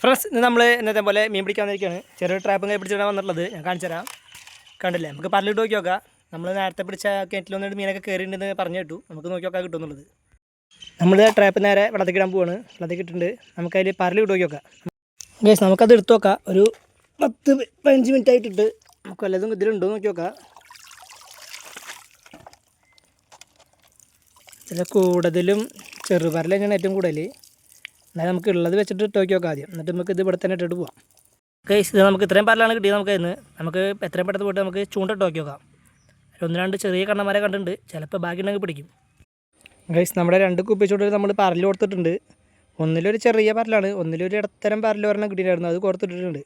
Friends ഇന്ന് നമ്മൾ ഇന്നത്തെ പോലെ മീൻ പിടിക്കാൻ വന്നിരിക്കുകയാണ്. ചെറിയ ട്രാപ്പും കൈ പിടിച്ചിട്ടാണ് വന്നിട്ടുള്ളത്. ഞാൻ കാണിച്ചു തരാം. കണ്ടില്ലേ, നമുക്ക് പല്ലിട്ട് നോക്കി നോക്കാം. നമ്മൾ നേരത്തെ പിടിച്ച കിണറ്റിൽ വന്നിട്ട് മീനൊക്കെ കയറിയിട്ടുണ്ടെന്ന് പറഞ്ഞു കേട്ടു. നമുക്ക് നോക്കി നോക്കാൻ കിട്ടുമെന്നുള്ളത്. നമ്മൾ ട്രാപ്പ് നേരെ വെള്ളത്തേക്ക് ഇടാൻ പോവാണ്. വെള്ളത്തേക്ക് ഇട്ടിട്ടുണ്ട്. നമുക്കതിൽ പരലിട്ട് നോക്കി നോക്കാം. ഗൈസ്, നമുക്കത് എടുത്ത് നോക്കാം. ഒരു 10-15 മിനിറ്റ് ആയിട്ടിട്ട് നമുക്ക് വല്ലതും ഇതിലുണ്ടോ നോക്കി നോക്കാം. ചില കൂടുതലും ചെറുപരൽ തന്നെയാണ് ഏറ്റവും കൂടുതൽ. എന്നാൽ നമുക്ക് ഉള്ളത് വെച്ചിട്ട് ഇട്ട് നോക്കി നോക്കാം ആദ്യം. എന്നിട്ട് നമുക്ക് ഇത് ഇവിടെ തന്നെ ഇട്ടിട്ട് പോവാം. ഗൈസ്, ഇത് നമുക്ക് ഇത്രയും പരലാണ് കിട്ടിയത്. നമുക്ക് എത്രയും പെട്ടെന്ന് പോയിട്ട് നമുക്ക് ചൂണ്ടിട്ട് നോക്കി നോക്കാം. 1-2 ചെറിയ കണ്ണന്മാരെ കണ്ടിട്ടുണ്ട്. ചിലപ്പോൾ ബാക്കി ഉണ്ടെങ്കിൽ പിടിക്കും. ഗൈസ്, നമ്മുടെ 2 കുപ്പി ചൂണ്ടിൽ നമ്മൾ പരൽ കൊടുത്തിട്ടുണ്ട്. ഒന്നിലൊരു ചെറിയ പരലാണ്, ഒന്നിലൊരു ഇടത്തരം പരൽ ഒരെണ്ണം കിട്ടിയിട്ടുണ്ടായിരുന്നു. അത് കൊടുത്തിട്ടുണ്ട്.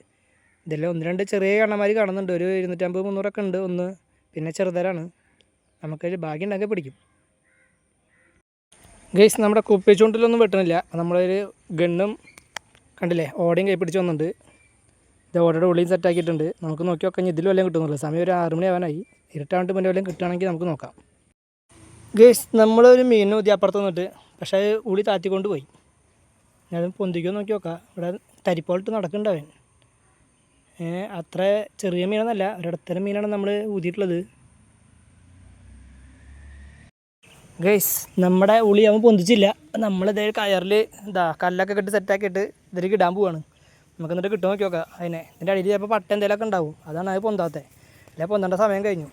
ഇതെല്ലാം 1-2 ചെറിയ കണ്ണന്മാർ കാണുന്നുണ്ട്. ഒരു 250-300 ഒക്കെ ഉണ്ട് ഒന്ന്. പിന്നെ ചെറുതരാണ്. നമുക്കൊരു ഭാഗ്യം ഉണ്ടെങ്കിൽ പിടിക്കും. ഗൈസ്, നമ്മുടെ കുപ്പി ചൂണ്ടിലൊന്നും വെട്ടണില്ല. നമ്മളൊരു ഗണ്ണും കണ്ടില്ലേ, ഓടയും കൈ പിടിച്ച് വന്നിട്ടുണ്ട്. ഇത് ഓടയുടെ ഉള്ളിൽ സെറ്റാക്കിയിട്ടുണ്ട്. നമുക്ക് നോക്കി നോക്കാം ഇതിൽ വല്ലതും കിട്ടുന്നില്ല. സമയം ഒരു 6 മണി ആവാനായി. ഇരുട്ടാണ്ട് പിന്നെ വല്ലതും കിട്ടുകയാണെങ്കിൽ നമുക്ക് നോക്കാം. ഗൈസ്, നമ്മളൊരു മീനിന് ഊതി അപ്പുറത്ത് നിന്നിട്ട്, പക്ഷേ ഉളി താത്തിക്കൊണ്ട് പോയി. ഞാൻ പൊന്തിക്കോ നോക്കി നോക്കാം. ഇവിടെ തരിപ്പോളിട്ട് നടക്കുന്നുണ്ടവൻ. അത്ര ചെറിയ മീനൊന്നല്ല, ഒരിടത്തരം മീനാണ് നമ്മൾ ഊതിയിട്ടുള്ളത്. ഗൈസ്, നമ്മുടെ ഉളി അവൻ പൊന്തിച്ചില്ല. നമ്മളിതേ കയറിൽ കല്ലൊക്കെ കെട്ടി സെറ്റാക്കിയിട്ട് ഇതിലേക്ക് ഇടാൻ പോവാണ്. നമുക്ക് എന്നിട്ട് കിട്ടുമോ നോക്കി നോക്കാം. അതിനെ ഇതിൻ്റെ അടിയിൽ ചിലപ്പോൾ പട്ട എന്തെങ്കിലുമൊക്കെ ഉണ്ടാവും. അതാണ് അത് പൊന്താത്തത്. അല്ലെ പൊന്തേണ്ട സമയം കഴിഞ്ഞു.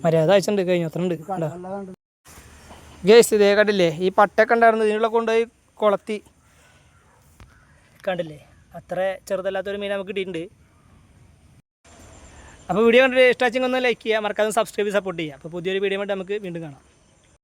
മര്യാദ അയച്ചിട്ടുണ്ട്. കഴിഞ്ഞു അത്ര ഉണ്ട്. ഗൈസ്, ഇതേ കണ്ടില്ലേ, ഈ പട്ടയൊക്കെ ഉണ്ടായിരുന്നു. ഇതിനുള്ള കൊണ്ടുപോയി കൊളത്തി കണ്ടില്ലേ, അത്ര ചെറുതല്ലാത്തൊരു മീൻ നമുക്ക് കിട്ടിയിട്ടുണ്ട്. അപ്പോൾ വീഡിയോ കണ്ടിട്ട് ഇഷ്ടമാച്ചെങ്കിൽ ഒന്ന് ലൈക്ക് ചെയ്യുക, മറക്കാതെ സബ്സ്ക്രൈബ് സപ്പോർട്ട് ചെയ്യുക. അപ്പോൾ പുതിയൊരു വീഡിയോ വേണ്ടി നമുക്ക് വീണ്ടും കാണാം.